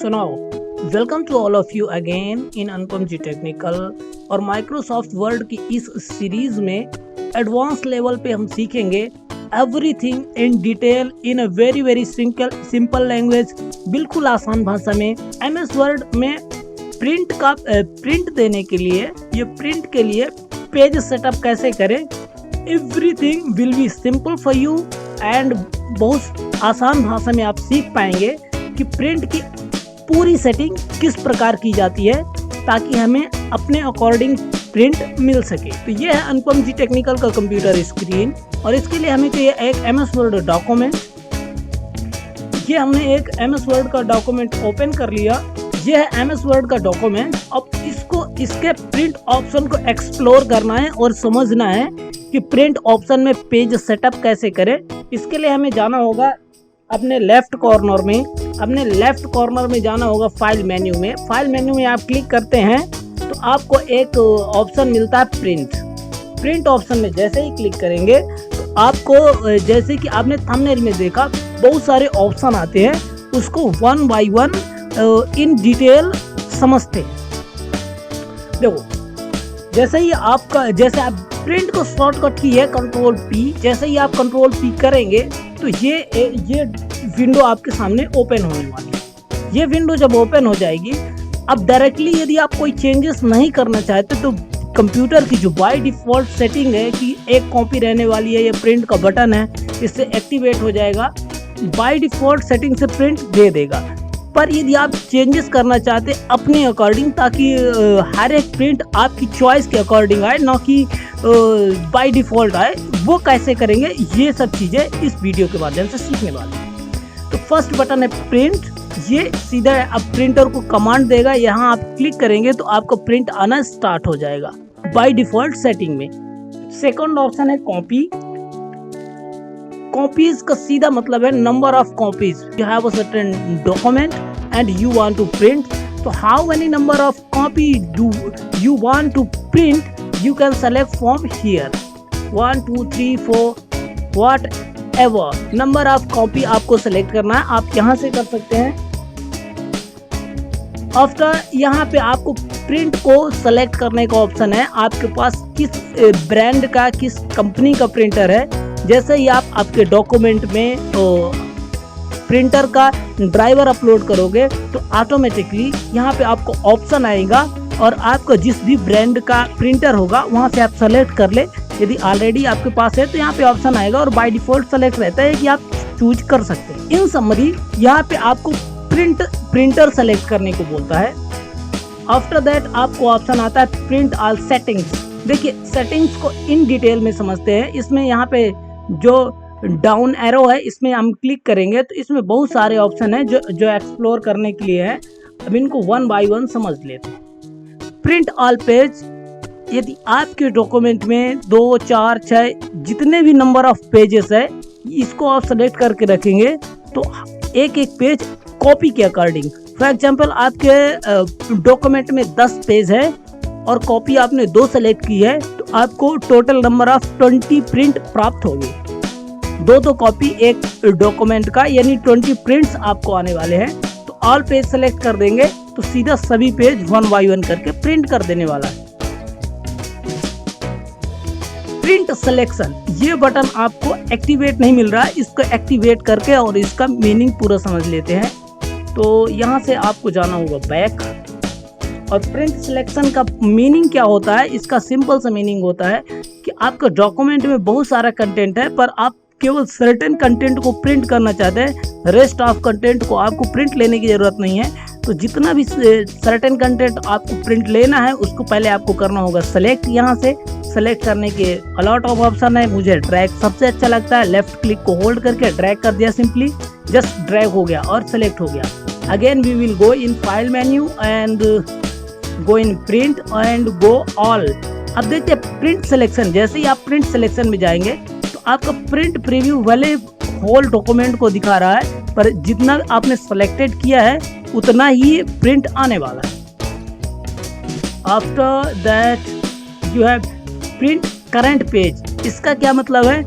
So now, welcome to all of you again in Anupam ji technical. और Microsoft Word की इस series में advance level पे हम सीखेंगे everything in detail in a very simple language, बिल्कुल आसान भाषा में। एमएस वर्ड में प्रिंट देने के लिए, ये प्रिंट के लिए पेज सेटअप कैसे करें, everything will be simple for you and बहुत आसान भाषा में आप सीख पाएंगे कि प्रिंट की पूरी सेटिंग किस प्रकार की जाती है ताकि हमें अपने अकॉर्डिंग प्रिंट मिल सके। तो ये है अनुपम जी टेक्निकल का कंप्यूटर स्क्रीन और इसके लिए हमें चाहिए एक एमएस वर्ड डॉक्यूमेंट। ये हमने एक एमएस वर्ड का डॉक्यूमेंट ओपन कर लिया। ये है एमएस वर्ड का डॉक्यूमेंट। अब इसके प्रिंट ऑप्शन को एक्सप्लोर करना है और समझना है कि प्रिंट ऑप्शन में पेज सेटअप कैसे करें। इसके लिए हमें जाना होगा अपने लेफ्ट कॉर्नर में जाना होगा फाइल मेन्यू में। फाइल मेन्यू में आप क्लिक करते हैं तो आपको एक ऑप्शन मिलता है प्रिंट ऑप्शन में जैसे ही क्लिक करेंगे तो आपको, जैसे कि आपने थंबनेल में देखा, बहुत सारे ऑप्शन आते हैं, उसको one by one in detail समझते हैं। देखो, जैसे आप प्रिंट को शॉर्टकट की है कंट्रोल पी। जैसे ही आप कंट्रोल पी करेंगे तो ये विंडो आपके सामने ओपन होने वाली है। ये विंडो जब ओपन हो जाएगी, अब डायरेक्टली यदि आप कोई चेंजेस नहीं करना चाहते तो कंप्यूटर की जो बाय डिफॉल्ट सेटिंग है कि एक कॉपी रहने वाली है, ये प्रिंट का बटन है, इससे एक्टिवेट हो जाएगा। बाय डिफॉल्ट सेटिंग से प्रिंट दे देगा। पर यदि आप चेंजेस करना चाहते अपने अकॉर्डिंग, ताकि हर एक प्रिंट आपकी चॉइस के अकॉर्डिंग आए, ना कि बाय डिफॉल्ट आए, वो कैसे करेंगे, ये सब चीज़ें इस वीडियो के माध्यम से सीखने वाले हैं। तो फर्स्ट बटन है प्रिंट। ये सीधा अब प्रिंटर को कमांड देगा, यहाँ आप क्लिक करेंगे तो आपको प्रिंट आना स्टार्ट हो जाएगा बाय डिफॉल्ट सेटिंग में। सेकंड ऑप्शन है कॉपी। कॉपीज का सीधा मतलब है number of copies. You have a certain document and you want to print, तो how many number of copy do you want to print, you can select from here 1 2 3 4 whatever number of copy आपको select करना है। आप यहाँ से कर सकते हैं। आफ्टर यहाँ पे आपको प्रिंट को सेलेक्ट करने का ऑप्शन है। आपके पास किस ब्रांड का, किस कंपनी का प्रिंटर है। जैसे ही आप आपके डॉक्यूमेंट में प्रिंटर का ड्राइवर अपलोड करोगे तो ऑटोमेटिकली यहाँ पे आपको ऑप्शन आएगा और आपका जिस भी ब्रांड का प्रिंटर होगा वहाँ से आप सेलेक्ट कर ले। यदि ऑलरेडी आपके पास है तो यहाँ पे ऑप्शन आएगा और बाय डिफॉल्ट सेलेक्ट रहता है कि आप चूज कर सकते हैं। इन समरी यहाँ पे आपको प्रिंटर सेलेक्ट करने को बोलता है। आफ्टर दैट आपको ऑप्शन आता है प्रिंट ऑल सेटिंग्स। देखिए, सेटिंग्स को इन डिटेल में समझते हैं। इसमें यहाँ पे जो डाउन एरो है, इसमें हम क्लिक करेंगे तो इसमें बहुत सारे ऑप्शन है जो एक्सप्लोर करने के लिए है। अब इनको वन बाय वन समझ लेते हैं। प्रिंट ऑल पेज, यदि आपके डॉक्यूमेंट में 2 4 6 जितने भी नंबर ऑफ पेजेस है, इसको आप सेलेक्ट करके रखेंगे तो एक एक पेज कॉपी के अकॉर्डिंग। फॉर एग्जांपल, आपके डॉक्यूमेंट में 10 पेज है और कॉपी आपने 2 सेलेक्ट की है तो आपको टोटल नंबर ऑफ 20 प्रिंट प्राप्त होंगे। 2 कॉपी एक डॉक्यूमेंट का, यानी 20 प्रिंट्स आपको आने वाले हैं। तो ऑल पेज सेलेक्ट कर देंगे तो सीधा सभी पेज वन बाय वन करके प्रिंट कर देने वाला है। प्रिंट सिलेक्शन, ये बटन आपको एक्टिवेट नहीं मिल रहा है, इसको एक्टिवेट करके और इसका मीनिंग पूरा समझ लेते हैं। तो यहाँ से आपको जाना होगा बैक। और प्रिंट सिलेक्शन का मीनिंग क्या होता है, इसका सिंपल सा मीनिंग होता है कि आपका डॉक्यूमेंट में बहुत सारा कंटेंट है पर आप केवल सर्टेन कंटेंट को प्रिंट करना चाहते हैं, रेस्ट ऑफ कंटेंट को आपको प्रिंट लेने की जरूरत नहीं है। तो जितना भी सर्टेन कंटेंट आपको प्रिंट लेना है उसको पहले आपको करना होगा सेलेक्ट। यहाँ से सेलेक्ट करने के अलॉट ऑफ ऑप्शन है। मुझे ड्रैग सबसे अच्छा लगता है। लेफ्ट क्लिक को होल्ड करके ड्रैग कर दिया, सिंपली जस्ट ड्रैग हो गया और सेलेक्ट हो गया। Again we will go in file menu and go in print and go all. अब देखते हैं प्रिंट सिलेक्शन। जैसे ही आप प्रिंट सिलेक्शन में जाएंगे तो आपका प्रिंट प्रीव्यू वाले होल डॉक्यूमेंट को दिखा रहा है, पर जितना आपने सेलेक्टेड किया है उतना ही प्रिंट आने वाला है। After that you have print current page. इसका क्या मतलब है,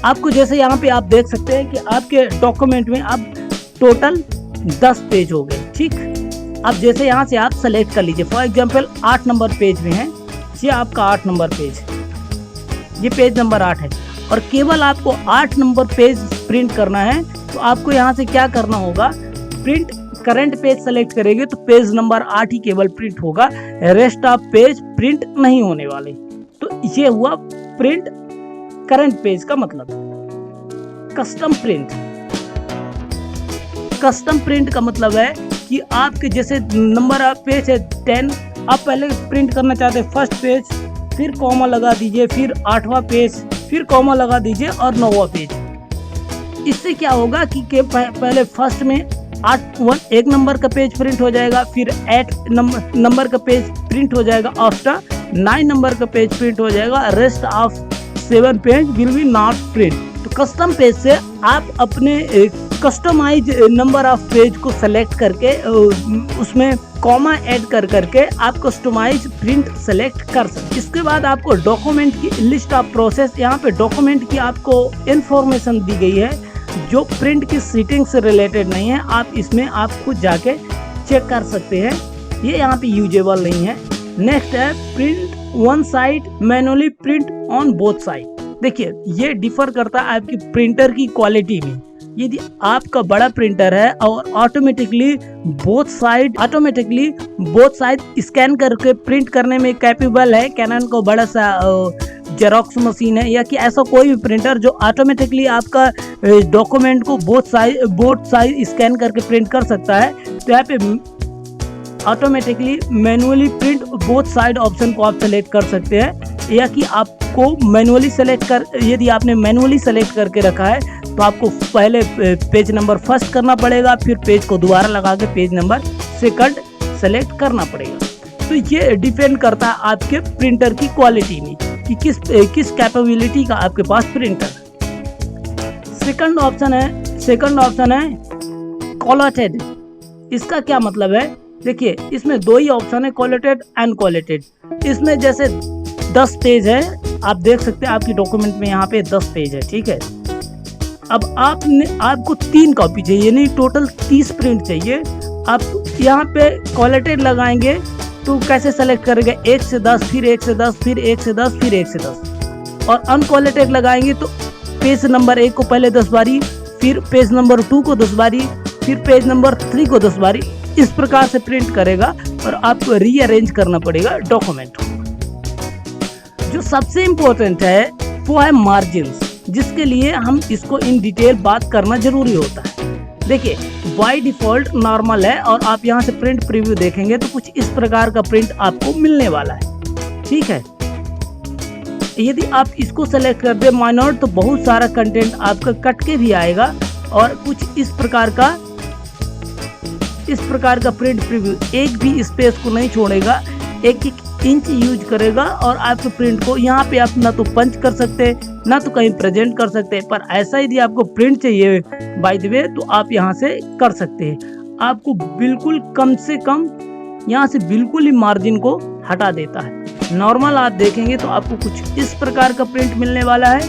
आपको जैसे यहाँ पे आप देख सकते हैं कि आपके डॉक्यूमेंट में अब टोटल 10 पेज हो गए। ठीक। अब जैसे यहाँ से आप सेलेक्ट कर लीजिए, फॉर एग्जांपल 8 नंबर पेज में है, ये आपका 8 नंबर पेज, ये पेज नंबर 8 है और केवल आपको 8 नंबर पेज प्रिंट करना है। तो आपको यहाँ से क्या करना होगा, प्रिंट करंट पेज सेलेक्ट करेंगे तो पेज नंबर 8 ही केवल प्रिंट होगा, रेस्ट ऑफ पेज प्रिंट नहीं होने वाले। तो ये हुआ प्रिंट करंट पेज का मतलब। कस्टम प्रिंट, कस्टम प्रिंट का मतलब है कि आपके जैसे नंबर ऑफ पेज है 10, आप पहले प्रिंट करना चाहते हैं फर्स्ट पेज, फिर कॉमा लगा दीजिए, फिर 8वां पेज, फिर कॉमा लगा दीजिए और 9वां पेज। इससे क्या होगा कि पहले फर्स्ट में 1 नंबर का पेज प्रिंट हो जाएगा, फिर 8 नंबर का पेज प्रिंट हो जाएगा, आफ्टर 9 नंबर का पेज प्रिंट हो जाएगा, rest of 7 page will be not print. तो कस्टम पेज से आप अपने कस्टमाइज नंबर ऑफ पेज को सेलेक्ट करके उसमें कॉमा ऐड करके आप कस्टमाइज प्रिंट सेलेक्ट कर सकते। इसके बाद आपको डॉक्यूमेंट की लिस्ट ऑफ प्रोसेस, यहाँ पे डॉक्यूमेंट की आपको इंफॉर्मेशन दी गई है जो प्रिंट की सीटिंग से रिलेटेड नहीं है, आप इसमें आप खुद जाके चेक कर सकते हैं, ये यहाँ पे यूजेबल नहीं है। नेक्स्ट है print one side manually print on both side. देखिए ये डिफर करता है आपकी प्रिंटर की क्वालिटी में। यदि आपका बड़ा प्रिंटर है और ऑटोमेटिकली बोथ साइड स्कैन करके प्रिंट करने में कैपेबल है, कैनन को बड़ा सा जेरोक्स मशीन है, या कि ऐसा कोई भी प्रिंटर जो ऑटोमेटिकली आपका डॉक्यूमेंट को बोथ साइड स्कैन करके प्रिंट कर सकता है, तो यहाँ पे automatically manually print both side option को आप सेलेक्ट कर सकते हैं, या कि आपको मैनुअली यदि आपने मैनुअली सेलेक्ट करके रखा है तो आपको पहले पेज नंबर फर्स्ट करना पड़ेगा, फिर पेज को दोबारा लगा के पेज नंबर सेकंड सेलेक्ट करना पड़ेगा। तो ये डिपेंड करता है आपके प्रिंटर की क्वालिटी में कि किस कैपेबिलिटी का आपके पास प्रिंटर। सेकंड ऑप्शन है कोलेटेड। इसका क्या मतलब है, देखिए इसमें 2 ही ऑप्शन है, कोलेटेड एंड कोलेटेड। इसमें जैसे 10 पेज है, आप देख सकते हैं आपकी डॉक्यूमेंट में यहाँ पे 10 पेज है, ठीक है। अब आपको 3 कॉपी चाहिए, नहीं टोटल 30 प्रिंट चाहिए। आप यहाँ पे कोलेटेड लगाएंगे तो कैसे सेलेक्ट करेंगे, 1 से 10, फिर 1 से 10, फिर 1 से 10, फिर 1 से 10। और अनकोलेटेड लगाएंगे तो पेज नंबर 1 को पहले 10 बारी, फिर पेज नंबर 2 को 10 बारी, फिर पेज नंबर 3 को 10 बारी, इस प्रकार से प्रिंट करेगा और आपको रीअरेंज करना पड़ेगा डॉक्यूमेंट को। जो सबसे इम्पोर्टेंट है वो है मार्जिन्स, जिसके लिए हम इसको इन डिटेल बात करना जरूरी होता है। देखिए बाय डिफॉल्ट नॉर्मल है और आप यहाँ से प्रिंट प्रीव्यू देखेंगे तो कुछ इस प्रकार का प्रिंट आपको मिलने वाला है, ठीक है। यदि आप इसको सेलेक्ट कर दे माइनर तो बहुत सारा कंटेंट आपका कट के भी आएगा और कुछ इस प्रकार का प्रिंट प्रीव्यू एक भी स्पेस को नहीं छोड़ेगा, 1-1 इंच यूज करेगा और आपके प्रिंट को यहाँ पे आप ना तो पंच कर सकते हैं ना तो कहीं प्रेजेंट कर सकते हैं। पर ऐसा यदि आपको प्रिंट चाहिए बाय द वे तो आप यहाँ से कर सकते हैं। आपको बिल्कुल कम से कम यहाँ से बिल्कुल ही मार्जिन को हटा देता है। नॉर्मल आप देखेंगे तो आपको कुछ इस प्रकार का प्रिंट मिलने वाला है।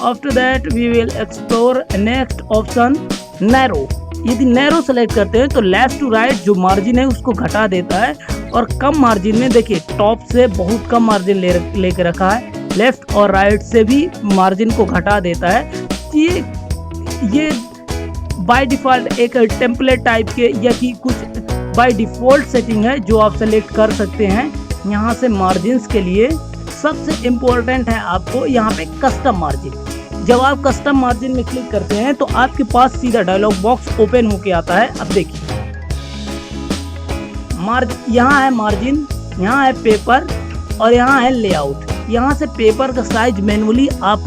After that we will explore next option narrow. यदि नैरो सेलेक्ट करते हैं तो लेफ्ट टू राइट जो मार्जिन है उसको घटा देता है और कम मार्जिन में, देखिए टॉप से बहुत कम मार्जिन लेके रखा है, लेफ्ट और राइट से भी मार्जिन को घटा देता है। ये बाय डिफॉल्ट एक टेम्पलेट टाइप के या कि कुछ बाय डिफॉल्ट सेटिंग है जो आप सेलेक्ट कर सकते हैं। यहाँ से मार्जिन्स के लिए सबसे इम्पोर्टेंट है आपको यहाँ पे कस्टम मार्जिन। जब आप कस्टम मार्जिन में क्लिक करते हैं तो आपके पास सीधा डायलॉग बॉक्स ओपन होके आता है। अब देखिए यहाँ है मार्जिन, यहाँ है पेपर और यहाँ है लेआउट। यहाँ से पेपर का साइज मैनुअली आप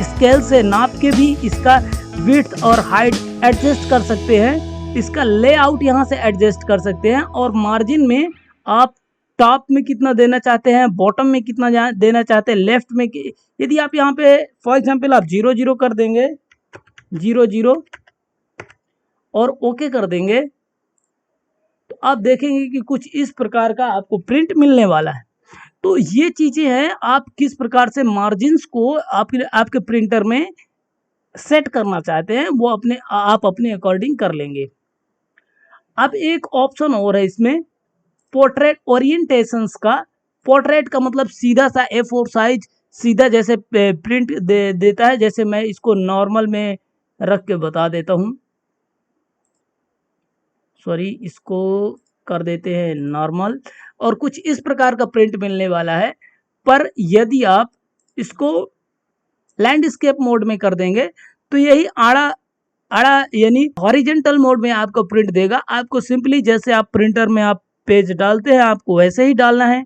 स्केल से नाप के भी इसका विड्थ और हाइट एडजस्ट कर सकते हैं। इसका लेआउट यहाँ से एडजस्ट कर सकते हैं और मार्जिन में आप टॉप में कितना देना चाहते हैं, बॉटम में कितना देना चाहते हैं, लेफ्ट में यदि आप यहाँ पे फॉर एग्जांपल आप 0-0 कर देंगे, 0-0 और ओके कर देंगे तो आप देखेंगे कि कुछ इस प्रकार का आपको प्रिंट मिलने वाला है। तो ये चीजें हैं, आप किस प्रकार से मार्जिन्स को आपके प्रिंटर में सेट करना चाहते हैं वो आप अपने अकॉर्डिंग कर लेंगे। अब एक ऑप्शन और है इसमें, पोर्ट्रेट ओरिएंटेशंस का। पोर्ट्रेट का मतलब सीधा सा A4 साइज सीधा जैसे प्रिंट देता है। जैसे मैं इसको नॉर्मल में रख के बता देता हूँ, सॉरी इसको कर देते हैं नॉर्मल, और कुछ इस प्रकार का प्रिंट मिलने वाला है। पर यदि आप इसको लैंडस्केप मोड में कर देंगे तो यही आड़ा आड़ा यानी हॉरिजेंटल मोड में आपको प्रिंट देगा। आपको सिंपली जैसे आप प्रिंटर में आप पेज डालते हैं आपको वैसे ही डालना है।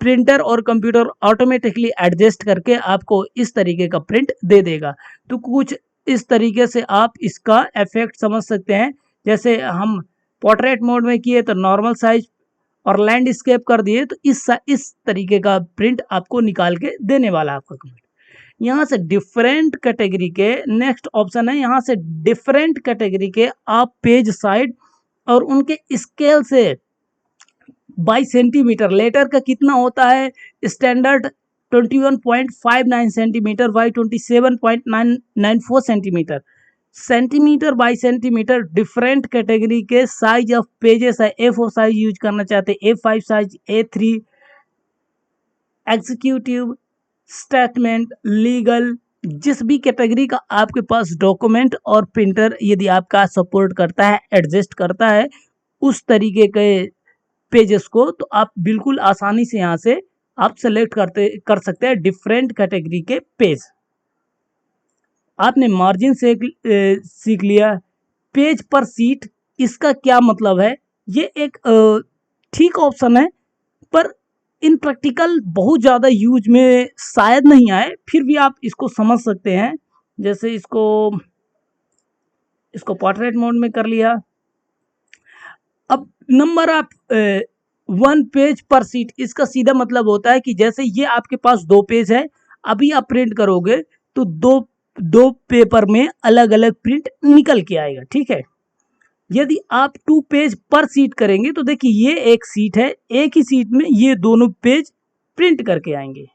प्रिंटर और कंप्यूटर ऑटोमेटिकली एडजस्ट करके आपको इस तरीके का प्रिंट दे देगा। तो कुछ इस तरीके से आप इसका इफेक्ट समझ सकते हैं। जैसे हम पोर्ट्रेट मोड में किए तो नॉर्मल साइज, और लैंडस्केप कर दिए तो इस तरीके का प्रिंट आपको निकाल के देने वाला आपका कंप्यूटर। यहाँ से डिफरेंट कैटेगरी के नेक्स्ट ऑप्शन है, यहाँ से डिफरेंट कैटेगरी के आप पेज साइड और उनके स्केल से बाई सेंटीमीटर, लेटर का कितना होता है standard 21.59 centimetre by 27.994 centimetre, centimetre by centimetre different category के साइज ऑफ पेजेस है। A4 साइज यूज करना चाहते हैं, A5 size, A3, executive, statement, legal, जिस भी कैटेगरी का आपके पास डॉक्यूमेंट और प्रिंटर यदि आपका सपोर्ट करता है, एडजस्ट करता है उस तरीके के पेजेस को, तो आप बिल्कुल आसानी से यहाँ से आप सेलेक्ट कर सकते हैं डिफरेंट कैटेगरी के पेज। आपने मार्जिन से सीख लिया। पेज पर सीट, इसका क्या मतलब है? ये एक ठीक ऑप्शन है, पर इन प्रैक्टिकल बहुत ज़्यादा यूज में शायद नहीं आए, फिर भी आप इसको समझ सकते हैं। जैसे इसको पोर्ट्रेट मोड में कर लिया। अब नंबर ऑफ 1 पेज पर सीट, इसका सीधा मतलब होता है कि जैसे ये आपके पास 2 पेज है, अभी आप प्रिंट करोगे तो दो पेपर में अलग अलग प्रिंट निकल के आएगा, ठीक है। यदि आप 2 पेज पर सीट करेंगे तो देखिए ये एक सीट है, एक ही सीट में ये दोनों पेज प्रिंट करके आएंगे।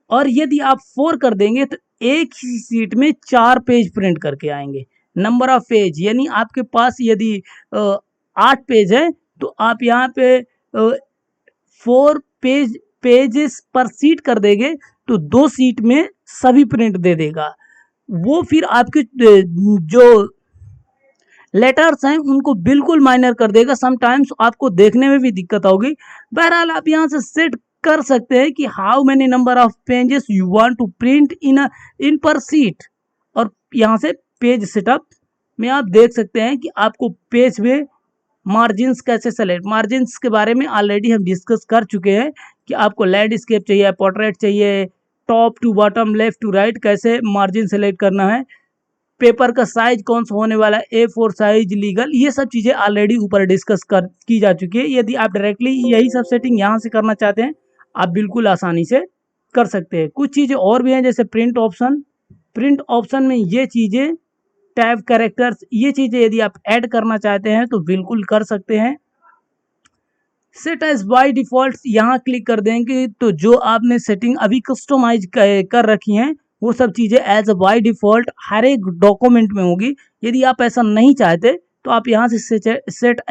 और यदि आप 4 कर देंगे तो एक ही सीट में 4 पेज प्रिंट करके आएंगे। नंबर ऑफ पेज यानी आपके पास यदि 8 पेज है तो आप यहाँ पे 4 पेजेस पर सीट कर देंगे तो 2 सीट में सभी प्रिंट दे देगा। वो फिर आपके जो लेटर्स हैं उनको बिल्कुल माइनर कर देगा। समटाइम्स आपको देखने में भी दिक्कत होगी। बहरहाल आप यहाँ से सेट कर सकते हैं कि how many number of pages you want to print in per sheet, और यहाँ से पेज सेटअप में आप देख सकते हैं कि आपको पेज में मार्जिन्स कैसे सेलेक्ट। मार्जिन्स के बारे में ऑलरेडी हम डिस्कस कर चुके हैं कि आपको लैंडस्केप चाहिए, पोर्ट्रेट चाहिए, top to bottom, left to right, कैसे मार्जिन सेलेक्ट करना है, पेपर का साइज कौन सा होने वाला है, A4 साइज, लीगल, ये सब चीज़ें ऑलरेडी ऊपर डिस्कस की जा चुकी है। यदि आप डायरेक्टली यही सब सेटिंग यहाँ से करना चाहते हैं आप बिल्कुल आसानी से कर सकते हैं। कुछ चीज़ें और भी हैं जैसे प्रिंट ऑप्शन में ये चीज़ें, टैब, कैरेक्टर्स, ये चीज़ें यदि आप ऐड करना चाहते हैं तो बिल्कुल कर सकते हैं। सेट एज बाय डिफ़ॉल्ट यहाँ क्लिक कर देंगे तो जो आपने सेटिंग अभी कस्टमाइज कर रखी हैं वो सब चीज़ें एज बाय डिफ़ॉल्ट हर एक डॉक्यूमेंट में होगी। यदि आप ऐसा नहीं चाहते तो आप यहाँ से सेट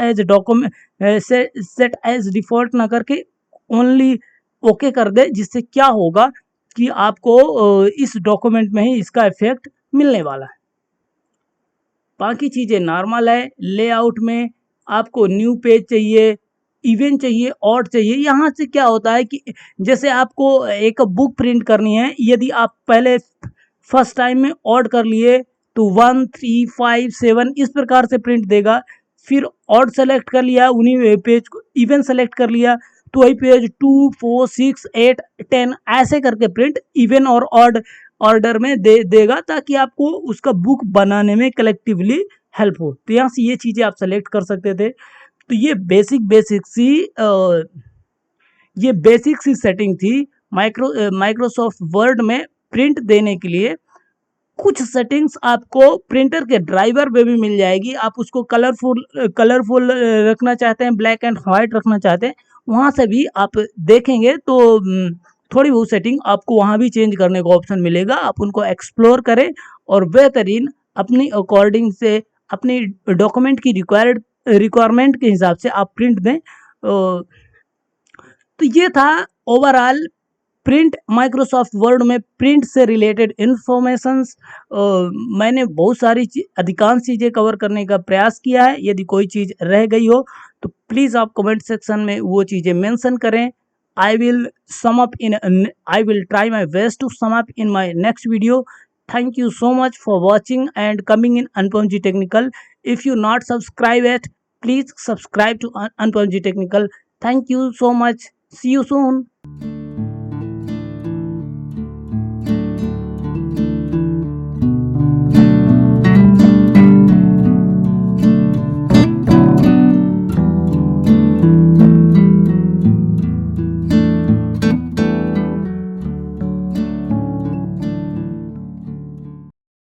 एज डिफ़ॉल्ट ना करके ओनली ओके कर दे, जिससे क्या होगा कि आपको इस डॉक्यूमेंट में ही इसका इफेक्ट मिलने वाला है। बाकी चीज़ें नॉर्मल है। लेआउट में आपको न्यू पेज चाहिए, इवन चाहिए, ऑड चाहिए। यहाँ से क्या होता है कि जैसे आपको एक बुक प्रिंट करनी है, यदि आप पहले फर्स्ट टाइम में ऑड कर लिए तो 1, 3, 5, 7 इस प्रकार से प्रिंट देगा। फिर ऑड सेलेक्ट कर लिया, उन्हीं पेज को इवन सेलेक्ट कर लिया तो वही पेज 2, 4, 6, 8, 10 ऐसे करके प्रिंट इवन और ऑड ऑर्डर में देगा, ताकि आपको उसका बुक बनाने में कलेक्टिवली हेल्प हो। तो यहाँ से ये चीज़ें आप सेलेक्ट कर सकते थे। तो ये बेसिक सी सेटिंग थी माइक्रोसॉफ्ट वर्ड में प्रिंट देने के लिए। कुछ सेटिंग्स आपको प्रिंटर के ड्राइवर में भी मिल जाएगी। आप उसको कलरफुल रखना चाहते हैं, ब्लैक एंड वाइट रखना चाहते हैं, वहाँ से भी आप देखेंगे तो थोड़ी बहुत सेटिंग आपको वहाँ भी चेंज करने का ऑप्शन मिलेगा। आप उनको एक्सप्लोर करें और बेहतरीन अपनी अकॉर्डिंग से अपनी डॉक्यूमेंट की रिक्वायर्ड रिक्वायरमेंट के हिसाब से आप प्रिंट दें। तो ये था ओवरऑल प्रिंट, माइक्रोसॉफ्ट वर्ड में प्रिंट से रिलेटेड इन्फॉर्मेशंस। मैंने बहुत सारी अधिकांश चीज़ें कवर करने का प्रयास किया है। यदि कोई चीज़ रह गई हो तो प्लीज़ आप कमेंट सेक्शन में वो चीज़ें मेंशन करें। I will sum up in I will try my best to sum up in my next video. Thank you so much for watching and coming in Anupam Ji Technical. If you not subscribe yet, please subscribe to Anupam Ji Technical. Thank you so much. See you soon.